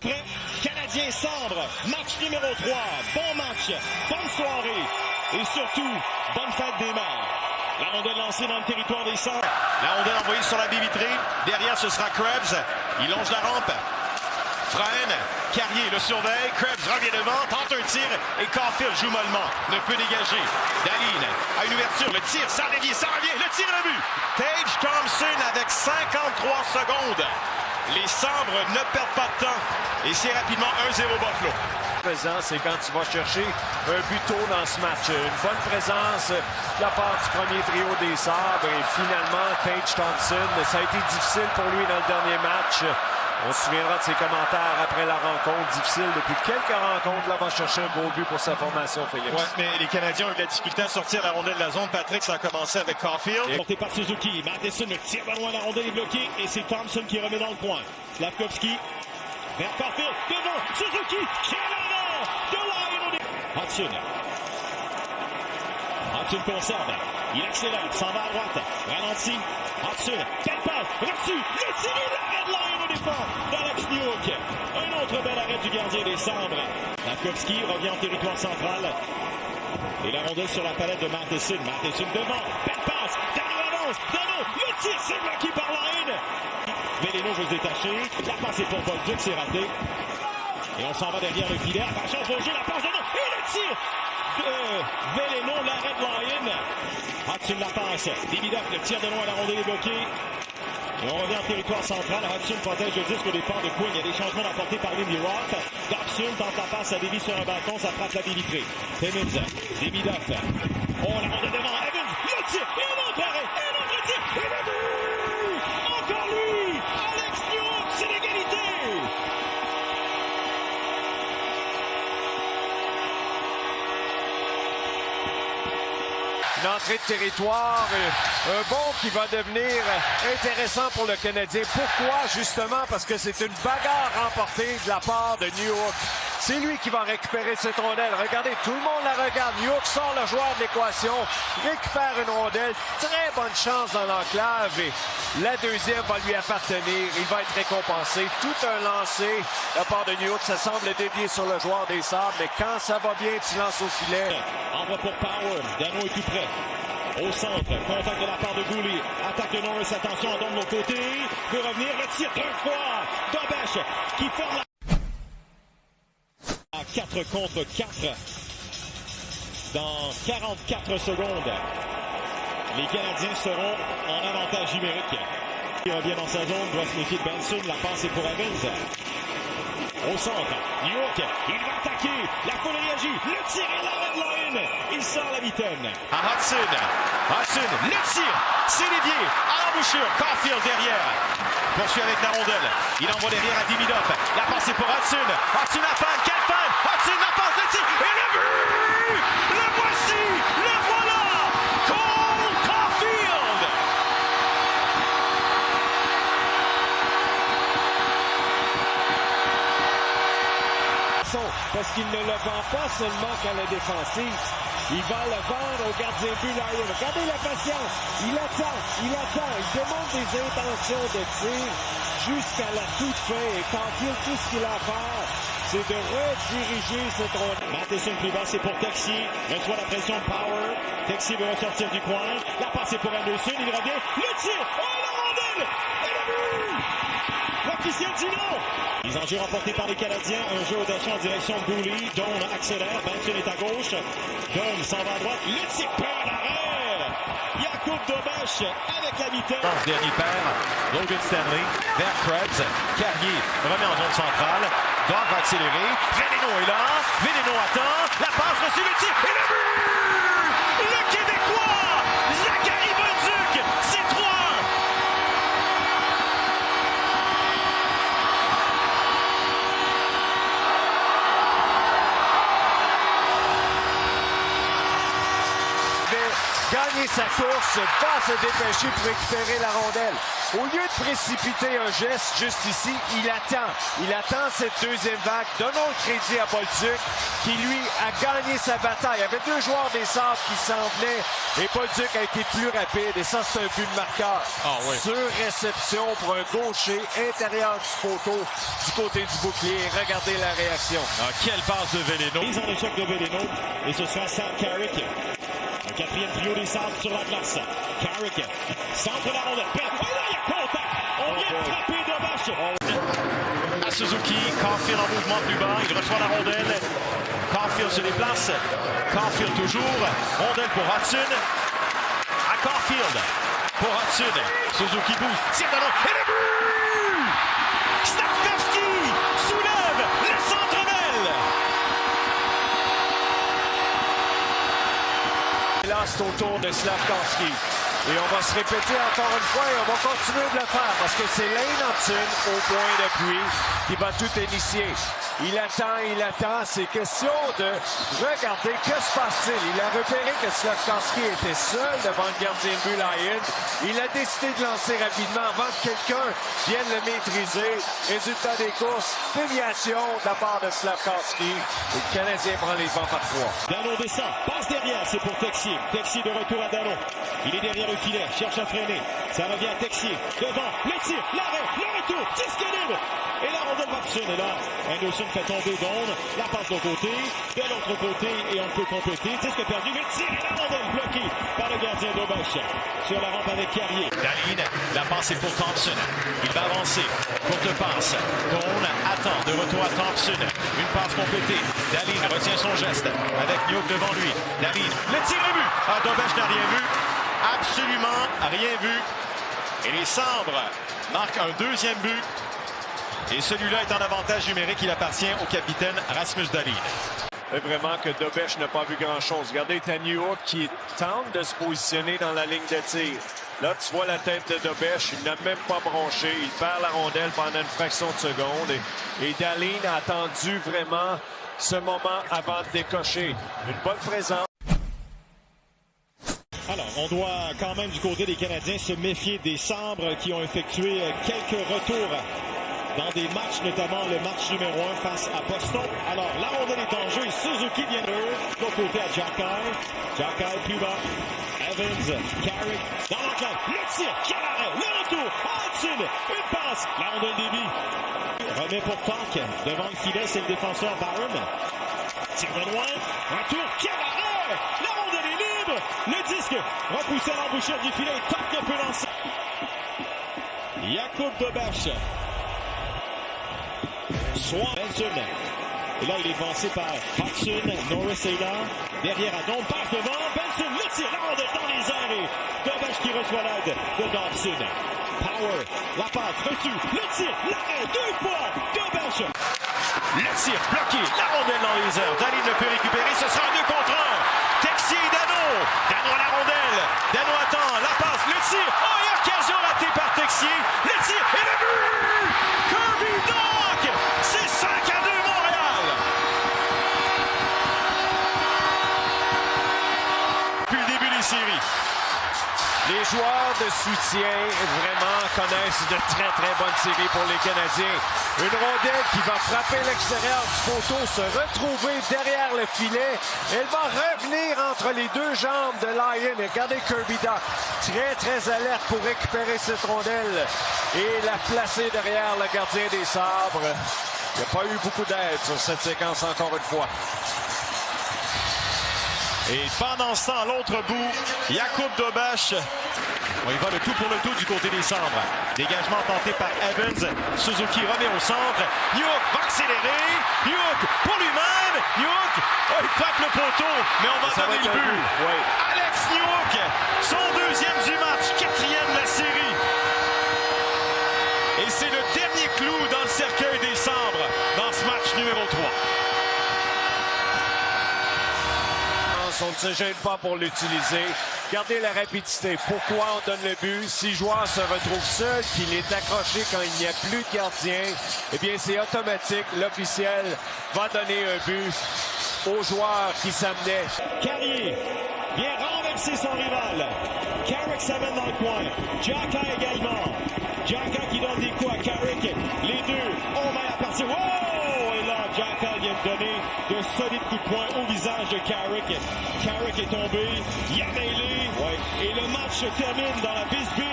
Après, Canadien Sambre, match numéro 3, bon match, bonne soirée et surtout, bonne fête des mères. La rondelle lancée dans le territoire des Sabres. La rondelle envoyée sur la baie vitrée. Derrière, ce sera Krebs. Il longe la rampe. Freine. Carrier le surveille. Krebs revient devant, tente un tir et Caulfield joue mollement. Ne peut dégager. Dahlin a une ouverture. Le tir, ça dévie, ça revient. Le tir est le but. Tage Thompson avec 53 secondes. Les Sabres ne perdent pas de temps. Et c'est rapidement 1-0 Buffalo. C'est quand tu vas chercher un but tôt dans ce match. Une bonne présence de la part du premier trio des Sabres. Et finalement, Tage Thompson, ça a été difficile pour lui dans le dernier match. On se souviendra de ses commentaires après la rencontre. Difficile depuis quelques rencontres. Là, va chercher un beau but pour sa formation, Félix. Ouais, mais les Canadiens ont eu de la difficulté à sortir la rondelle de la zone. Patrick, ça a commencé avec Caulfield. Porté par Suzuki. Matheson, le tir de loin, la rondelle est bloquée. Et c'est Thompson qui remet dans le coin. Slavkovski vers Caulfield. Devant Suzuki. Hudson. Hudson conserve. Il accélère. S'en va à droite. Ralenti. Hudson. Quelle passe. Reçu. Le tir. L'arrêt de l'arrêt au départ d'Alex Newhook. Un autre bel arrêt du gardien des Sabres. Slavkovski revient en territoire central. Et la rondelle sur la palette de Matheson. Matheson devant. Belle passe. Dano avance. Dano. Le tir. C'est bloqué par Line. Veleno veut se détacher. La passe est pour Bolduc. C'est raté. Et on s'en va derrière le filet. Attention, faut jouer la passe de nom. Et le tir de Veleno, l'arrêt de Lyon. Hudson la passe. Davidoff, le tir de loin, la rondelle est bloquée. Et on revient en territoire central. Hudson protège le disque au départ de Quinn. Il y a des changements apportés par Lindy Roth. Dobson tente la passe à Davy sur un balcon. Ça frappe la baie vitrée. Timmins, Davidoff. Oh, la rondelle devant. Evans, le tir. Et un autre arrêt. Et un autre tir. Et le but! Encore lui! Alex Newhook, c'est l'égalité! Une entrée de territoire, un bond qui va devenir intéressant pour le Canadien. Pourquoi? Justement parce que c'est une bagarre remportée de la part de Newhook. C'est lui qui va récupérer cette rondelle. Regardez, tout le monde la regarde. Newhook sort le joueur de l'équation, récupère une rondelle. Très bonne chance dans l'enclave. Et la deuxième va lui appartenir. Il va être récompensé. Tout un lancé de la part de Newhook. Ça semble dévier sur le joueur des Sabres. Mais quand ça va bien, tu lances au filet. Envoie pour Power. Dano est tout près. Au centre, contact de la part de Goulet. Attaque de Norris, attention, on donne de l'autre côté. Peut revenir, le tir 2 fois. Dobesch qui ferme la... À 4 contre 4. Dans 44 secondes, les Canadiens seront en avantage numérique. Il revient dans sa zone, doit se méfier de Benson. La passe est pour Evans. Au centre, Newhook, il va attaquer, la foule réagit, le tir et l'arrêt de Lyon, il sort la mitaine. À Hudson, le tir, c'est dévié, à l'embouchure, Caulfield derrière, poursuit avec la rondelle, il envoie derrière à Davidoff, la passe est pour Hudson la panne, quelle panne, Hudson la passe, le tir, et le but, le voici, le voilà, Cole Caulfield. Parce qu'il ne le vend pas seulement qu'à la défensive. Il va le vendre au gardien but Lyon. Regardez la patience. Il attend. Il demande des intentions de tir jusqu'à la toute fin. Et Caulfield, tout ce qu'il a à faire, c'est de rediriger cette rondelle. Matheson plus bas, c'est pour Texier. Reçoit la pression de Power. Texier veut ressortir du coin. La passe est pour Anderson. Il revient. Le tir. Oh, la rondelle! Et le but! Rocky Ciantino! Les enjeux remportés par les Canadiens. Un jeu au dachet en direction de Goulet. Doan accélère. Benson est à gauche. Doan s'en va à droite. Le tir peur d'arrêt. Jakub Dobesch avec la vitesse. Dans ce dernier paire, Logan Stanley vers Krebs. Carrier remet en zone centrale. Doan va accélérer. Veleno est là. Veleno attend. La passe reçue. Le tir. Et le but! Le Québécois! Zachary Bolduc! C'est 3-1. Gagner sa course, va se dépêcher pour récupérer la rondelle. Au lieu de précipiter un geste juste ici, il attend. Il attend cette deuxième vague. Donnons le crédit à Bolduc qui, lui, a gagné sa bataille. Il y avait deux joueurs des Sabres qui s'en venaient et Bolduc a été plus rapide. Et ça, c'est un but de marqueur. Oui. Sur réception pour un gaucher intérieur du poteau du côté du bouclier. Regardez la réaction. Quelle passe de Veleno. Mise en échec de Veleno. Et ce sera Sam Carrick. Le quatrième trio des Sabres sur la glace. Carrick centre la rondelle. Et là, il y a contact. On vient de frapper Dobash. À Suzuki, Caulfield en mouvement plus bas. Il reçoit la rondelle. Caulfield se déplace. Caulfield toujours. Rondelle pour Hudson. À Caulfield. Pour Hudson. Suzuki bouge. Tire de l'eau. Et le but! Slavkovski soulève le centre-belle. Là, c'est au tour de Slavkovski. Et on va se répéter encore une fois et on va continuer de le faire parce que c'est Lane Hudson au point d'appui qui va tout initier. Il attend. C'est question de regarder que se passe-t-il. Il a repéré que Slavkovski était seul devant le gardien de but Lyon. Il a décidé de lancer rapidement avant que quelqu'un vienne le maîtriser. Résultat des courses, déviation de la part de Slavkovski. Et le Canadien prend les vents par trois. Dano descend, passe derrière, c'est pour Texier. Texier de retour à Dano. Il est derrière le filet, cherche à freiner. Ça revient à Texier. Devant, le tir, l'arrêt, le retour, disque libre. Et la rondelle va fonctionner là. Anderson fait tomber Donne. La passe de côté, de l'autre côté, et on peut compléter. Disque perdu, le tir et la rondelle bloquée par le gardien Dobash. Sur la rampe avec Carrier. Dahlin, la passe est pour Thompson. Il va avancer. Courte passe. Donne attend. De retour à Thompson. Une passe complétée. Dahlin retient son geste avec Newk devant lui. Dahlin, le tir est vu. Dobash n'a rien vu. Absolument rien vu. Et les Sabres marquent un deuxième but. Et celui-là est en avantage numérique. Il appartient au capitaine Rasmus Dahlin. Vraiment que Dobash n'a pas vu grand-chose. Regardez Tanyuk qui tente de se positionner dans la ligne de tir. Là, tu vois la tête de Dobash. Il n'a même pas bronché. Il perd la rondelle pendant une fraction de seconde. Et Dahlin a attendu vraiment ce moment avant de décocher. Une bonne présence. Alors, on doit quand même du côté des Canadiens se méfier des Sabres qui ont effectué quelques retours dans des matchs, notamment le match numéro 1 face à Boston. Alors, la rondelle est en jeu et Suzuki vient de l'autre côté à Jacky. Jacky plus bas. Evans, Carrick dans l'enclave. Le tir, quel arrêt, le retour. Hudson, une passe. La rondelle débit. Remet pour Talk. Devant le filet, c'est le défenseur Barron. Tire de loin. Retour, quel arrêt. La rondelle est libre. Le disque repoussé à l'embouchure du filet. Talk peut lancer. Jakub Dobash. Swan Benson. Et là, il est devancé par Hudson. Norris est là. Derrière Adon, passe devant. Benson, le tir, la rondelle dans les airs. Et Dobash qui reçoit l'aide de Dobson. Power, la passe reçue. Le tir, l'arrêt, deux fois. Dobash. Le tir bloqué. La rondelle dans les airs. Dahlin ne peut récupérer. Ce sera un 2 contre 1. Texier et Dano. Dano à la rondelle. Dano attend. La passe. Le tir. Oh, il y a occasion ratée par Texier. Le tir et le but. Kirby Dach. C'est 5-2 Montréal. Depuis le début des séries. Les joueurs de soutien vraiment connaissent de très bonnes séries pour les Canadiens. Une rondelle qui va frapper l'extérieur du poteau, se retrouver derrière le filet. Elle va revenir entre les deux jambes de Lyon. Et regardez Kirby Dach, très alerte pour récupérer cette rondelle et la placer derrière le gardien des Sabres. Il n'y a pas eu beaucoup d'aide sur cette séquence encore une fois. Et pendant ce temps, à l'autre bout, Jakub Dobash. On y va le tout pour le tout du côté des Sabres. Dégagement tenté par Evans. Suzuki remet au centre. Newk va accélérer. Newk pour lui-même. Newk, il frappe le poteau, mais on va donner le but. Oui. Alex Newk, son deuxième du match, quatrième de la série. Et c'est le dernier clou dans le cercueil des Sabres dans ce match numéro 3. On ne se gêne pas pour l'utiliser. Regardez la rapidité. Pourquoi on donne le but? Si le joueur se retrouve seul, qu'il est accroché quand il n'y a plus de gardien, eh bien c'est automatique. L'officiel va donner un but au joueur qui s'amenait. Carrier vient renverser. traverser son rival. Carrick s'amène dans le coin. Xhaka également. Xhaka qui donne des coups à Carrick. Les deux ont main à partir. Oh! Et là, Xhaka vient de donner de solides coups de poing au visage de Carrick. Carrick est tombé. Il a mêlé. Ouais. Et le match se termine dans la bisbille.